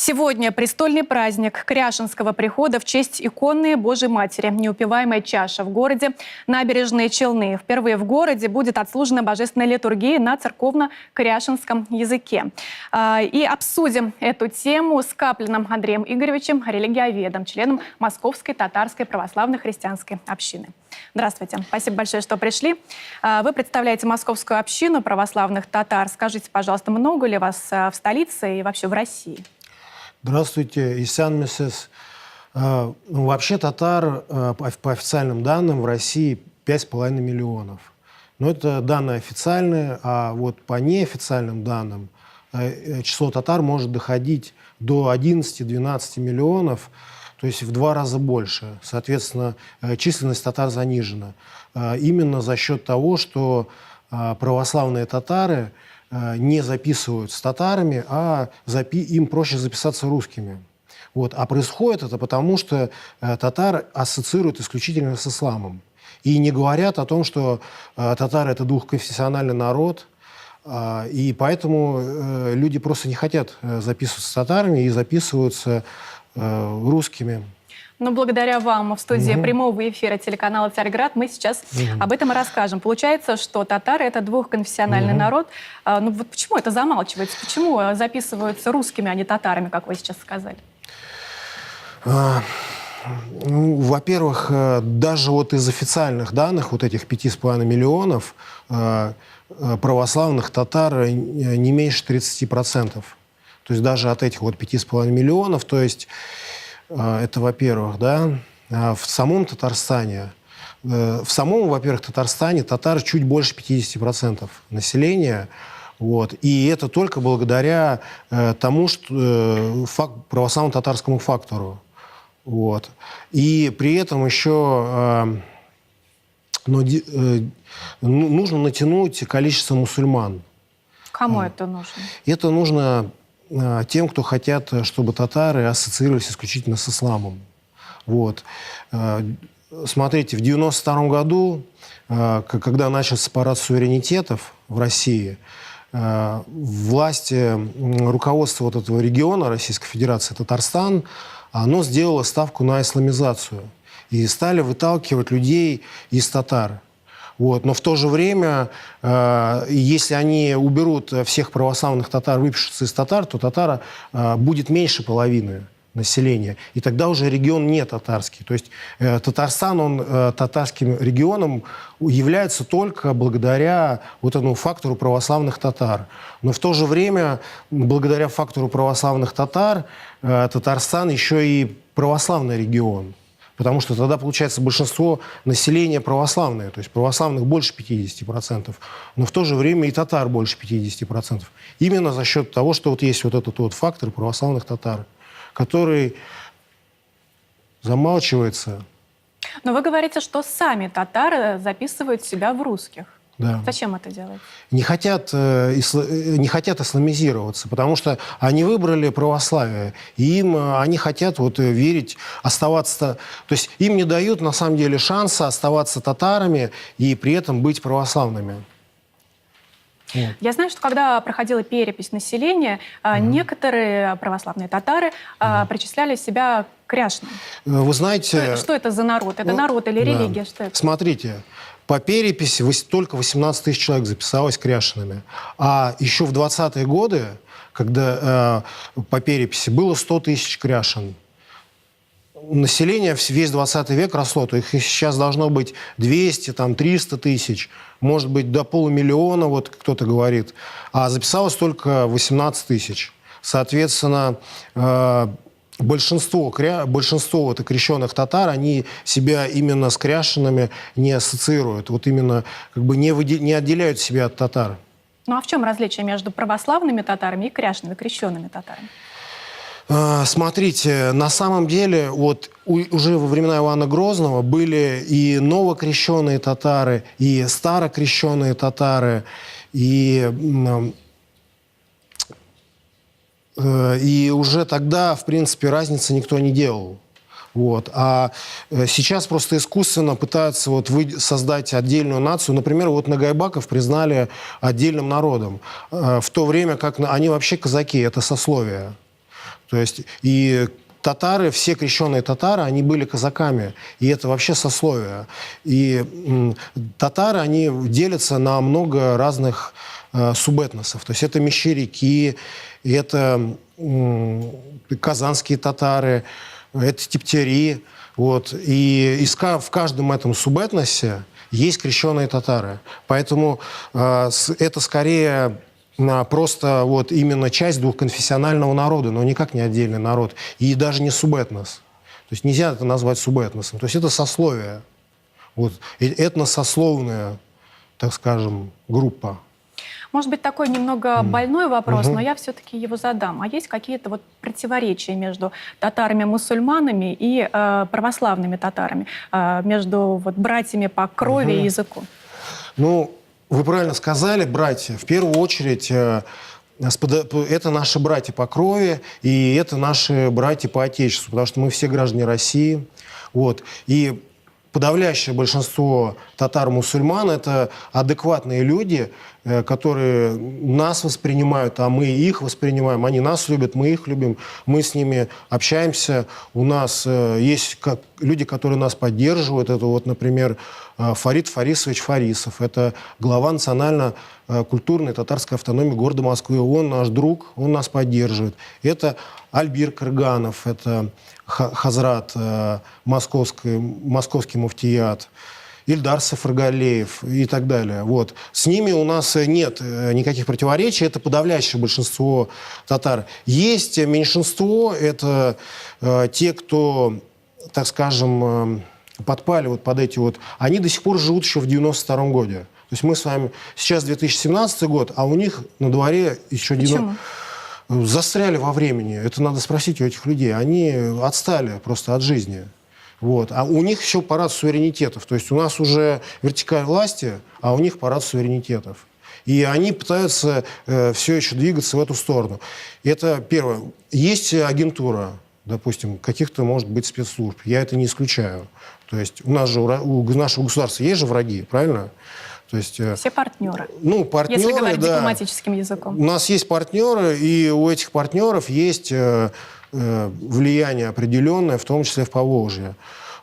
Сегодня престольный праздник Кряшенского прихода в честь иконы Божьей Матери, неупиваемая чаша в городе Набережные Челны. Впервые в городе будет отслужена божественная литургия на церковно-кряшенском языке. И обсудим эту тему с Каплиным Андреем Игоревичем, религиоведом, членом Московской татарской православной христианской общины. Здравствуйте. Спасибо большое, что пришли. Вы представляете московскую общину православных татар. Скажите, пожалуйста, много ли вас в столице и вообще в России? Здравствуйте, Исян Месес. Вообще татар, по официальным данным, в России 5,5 миллионов. Но это данные официальные, а вот по неофициальным данным число татар может доходить до 11-12 миллионов, то есть в 2 раза больше. Соответственно, численность татар занижена. Именно за счет того, что православные татары не записывают с татарами, а им проще записаться русскими. Вот. А происходит это потому, что татар ассоциируют исключительно с исламом. И не говорят о том, что татары – это двухконфессиональный народ, и поэтому люди просто не хотят записываться с татарами и записываются русскими. Но благодаря вам в студии прямого эфира телеканала «Царьград» мы сейчас об этом и расскажем. Получается, что татары – это двухконфессиональный народ. Ну вот почему это замалчивается? Почему записываются русскими, а не татарами, как вы сейчас сказали? Ну, во-первых, даже вот из официальных данных, вот этих 5,5 миллионов, православных татар не меньше 30%. То есть даже от этих вот 5,5 миллионов, то есть это, во-первых, да. В самом Татарстане, во-первых, Татарстане татар чуть больше 50% населения. Вот. И это только благодаря тому, что православному татарскому фактору. Вот. И при этом еще нужно натянуть количество мусульман. Кому это нужно? Это нужно тем, кто хотят, чтобы татары ассоциировались исключительно с исламом. Вот. Смотрите, в 1992 году, когда начался парад суверенитетов в России, власти, руководство вот этого региона Российской Федерации, Татарстан, оно сделало ставку на исламизацию. И стали выталкивать людей из татар. Вот. Но в то же время, если они уберут всех православных татар, выпишутся из татар, то татара будет меньше половины населения. И тогда уже регион не татарский. То есть Татарстан, он татарским регионом является только благодаря вот этому фактору православных татар. Но в то же время, благодаря фактору православных татар, Татарстан еще и православный регион. Потому что тогда, получается, большинство населения православное. То есть православных больше 50%. Но в то же время и татар больше 50%. Именно за счет того, что вот есть вот этот вот фактор православных татар, который замалчивается. Но вы говорите, что сами татары записывают себя в русских. Да. Зачем это делать? Не хотят исламизироваться, потому что они выбрали православие, и они хотят вот верить, оставаться... То есть им не дают, на самом деле, шанса оставаться татарами и при этом быть православными. Я знаю, что когда проходила перепись населения, некоторые православные татары причисляли себя к кряшным. Вы знаете... Что это за народ? Это народ или религия? Что это? Смотрите, по переписи только 18 тысяч человек записалось кряшенными. А еще в 20-е годы, когда по переписи было 100 тысяч кряшен, население весь 20 век росло, то их сейчас должно быть 200, там, 300 тысяч, может быть, до 500 000, вот кто-то говорит, а записалось только 18 тысяч. Соответственно, большинство вот крещенных татар, они себя именно с кряшенными не ассоциируют, вот именно как бы не отделяют себя от татар. Ну а в чем различие между православными татарами и кряшенными, крещенными татарами? Смотрите, на самом деле, вот уже во времена Ивана Грозного были и новокрещенные татары, и старокрещенные татары, и уже тогда, в принципе, разницы никто не делал. Вот. А сейчас просто искусственно пытаются вот создать отдельную нацию. Например, вот нагайбаков признали отдельным народом, в то время как они вообще казаки, это сословие. То есть и татары, все крещенные татары, они были казаками. И это вообще сословие. И татары, они делятся на много разных субэтносов. То есть это мещеряки, это казанские татары, это тептяри. Вот. И в каждом этом субэтносе есть крещенные татары. Поэтому это скорее просто вот именно часть двухконфессионального народа, но никак не отдельный народ. И даже не субэтнос. То есть нельзя это назвать субэтносом. То есть это сословие. Вот. Этносословная, так скажем, группа. Может быть, такой немного больной вопрос, но я все-таки его задам. А есть какие-то вот противоречия между татарами-мусульманами и православными татарами, между вот братьями по крови и языку? Ну, вы правильно сказали, братья. В первую очередь, это наши братья по крови, и это наши братья по отечеству, потому что мы все граждане России. Вот. И подавляющее большинство татар-мусульман – это адекватные люди, которые нас воспринимают, а мы их воспринимаем. Они нас любят, мы их любим, мы с ними общаемся. У нас есть люди, которые нас поддерживают. Это вот, например, Фарид Фарисович Фарисов. Это глава национально-культурной татарской автономии города Москвы. Он наш друг, он нас поддерживает. Это Альбир Кырганов, это хазрат московский муфтият. Ильдар Сафаргалеев и так далее. Вот. С ними у нас нет никаких противоречий. Это подавляющее большинство татар. Есть меньшинство, это те, кто, так скажем, подпали вот под эти вот... Они до сих пор живут еще в 92-м годе. То есть мы с вами... Сейчас 2017 год, а у них на дворе еще... Почему? Застряли во времени. Это надо спросить у этих людей. Они отстали просто от жизни. Вот. А у них еще парад суверенитетов. То есть у нас уже вертикаль власти, а у них парад суверенитетов. И они пытаются все еще двигаться в эту сторону. Это первое. Есть агентура, допустим, каких-то, может быть, спецслужб. Я это не исключаю. То есть у нас же, у нашего государства есть же враги, правильно? То есть, все партнеры. Ну, партнеры, если говорить да. дипломатическим языком. У нас есть партнеры, и у этих партнеров есть влияние определенное, в том числе в Поволжье.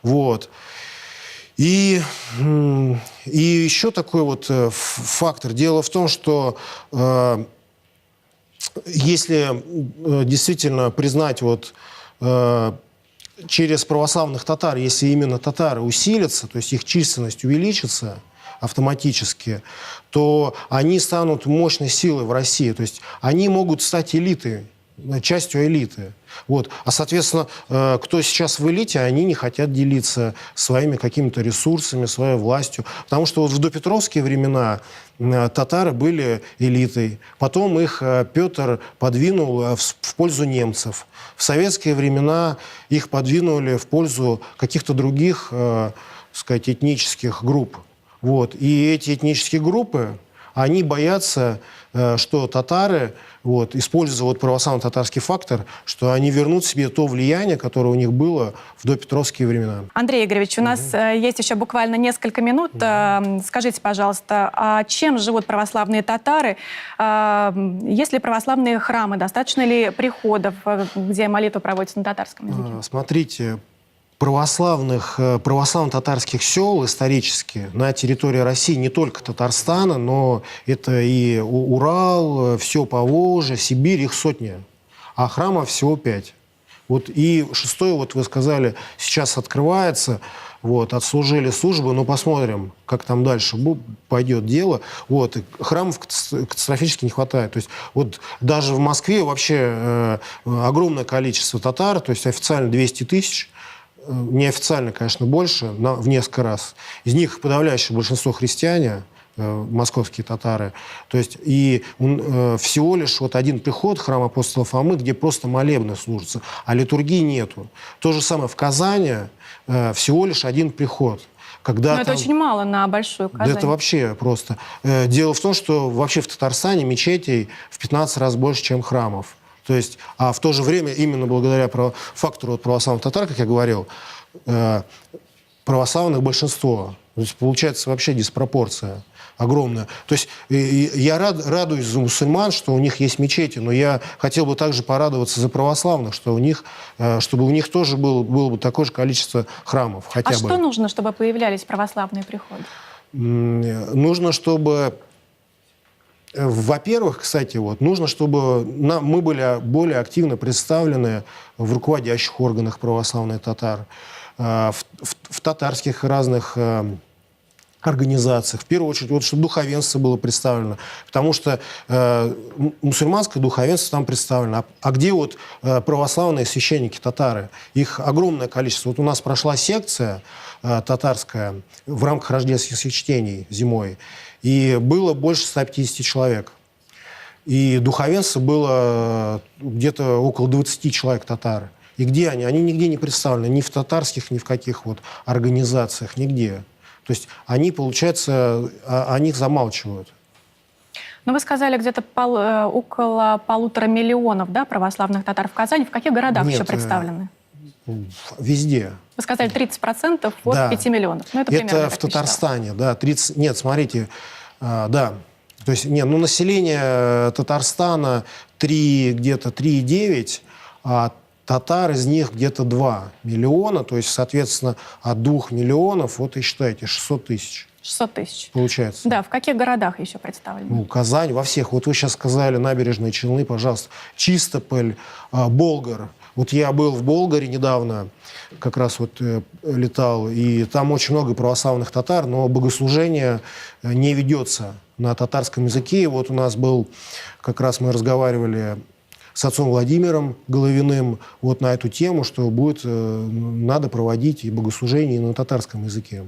Вот. И еще такой вот фактор. Дело в том, что если действительно признать вот через православных татар, если именно татары усилятся, то есть их численность увеличится автоматически, то они станут мощной силой в России. То есть они могут стать элитой, частью элиты. Вот. А, соответственно, кто сейчас в элите, они не хотят делиться своими какими-то ресурсами, своей властью. Потому что вот в допетровские времена татары были элитой. Потом их Петр подвинул в пользу немцев. В советские времена их подвинули в пользу каких-то других, так сказать, этнических групп. Вот. И эти этнические группы, они боятся, что татары, вот, используя вот православно-татарский фактор, что они вернут себе то влияние, которое у них было в допетровские времена. Андрей Игоревич, у нас есть еще буквально несколько минут. Скажите, пожалуйста, а чем живут православные татары? Есть ли православные храмы? Достаточно ли приходов, где молитва проводится на татарском языке? Смотрите, православно-татарских сел исторически на территории России, не только Татарстана, но это и Урал, все Поволжье, Сибирь, их сотни. А храмов всего 5. Вот и 6-й, вот вы сказали, сейчас открывается, вот, отслужили службы, но посмотрим, как там дальше пойдет дело. Вот, и храмов катастрофически не хватает. То есть вот даже в Москве вообще огромное количество татар, то есть официально 200 тысяч, неофициально, конечно, больше, в несколько раз. Из них подавляющее большинство христиане, московские татары. То есть и всего лишь вот один приход, храм апостола Фомы, где просто молебны служатся, а литургии нету. То же самое в Казани, всего лишь один приход. Когда Но это очень мало на большую Казань. Да это вообще просто. Дело в том, что вообще в Татарстане мечетей в 15 раз больше, чем храмов. То есть, а в то же время, именно благодаря фактору православных татар, как я говорил, православных большинство. То есть получается вообще диспропорция. огромное. То есть я радуюсь за мусульман, что у них есть мечети, но я хотел бы также порадоваться за православных, что у них, чтобы у них тоже было бы такое же количество храмов. Хотя А бы. что нужно, чтобы появлялись православные приходы? Нужно, чтобы... Во-первых, кстати, нужно, чтобы мы были более активно представлены в руководящих органах православных татар, в татарских разных организациях. В первую очередь, чтобы духовенство было представлено. Потому что мусульманское духовенство там представлено. А где православные священники татары? Их огромное количество. У нас прошла секция татарская в рамках рождественских чтений зимой. И было больше 150 человек. И духовенство было где-то около 20 человек татар. И где они? Они нигде не представлены. Ни в татарских, ни в каких организациях, нигде. То есть они, получается, о них замалчивают. Ну, вы сказали, где-то около 1,5 миллиона, да, православных татар в Казани. В каких городах еще представлены? Везде. Вы сказали 30% от 5 миллионов. Ну, это в Татарстане, да. 30... Нет, смотрите, да. То есть, население Татарстана где-то 3,9, а татар из них где-то 2 миллиона. То есть, соответственно, от 2 миллионов, и считайте, 600 тысяч. 600 тысяч. Получается. Да, в каких городах еще представлены? Казань, во всех. Вы сейчас сказали набережные Челны, пожалуйста. Чистополь, Болгар. Я был в Болгаре недавно, как раз летал, и там очень много православных татар, но богослужение не ведется на татарском языке. У нас был, как раз мы разговаривали с отцом Владимиром Головиным на эту тему, что надо проводить и богослужение на татарском языке.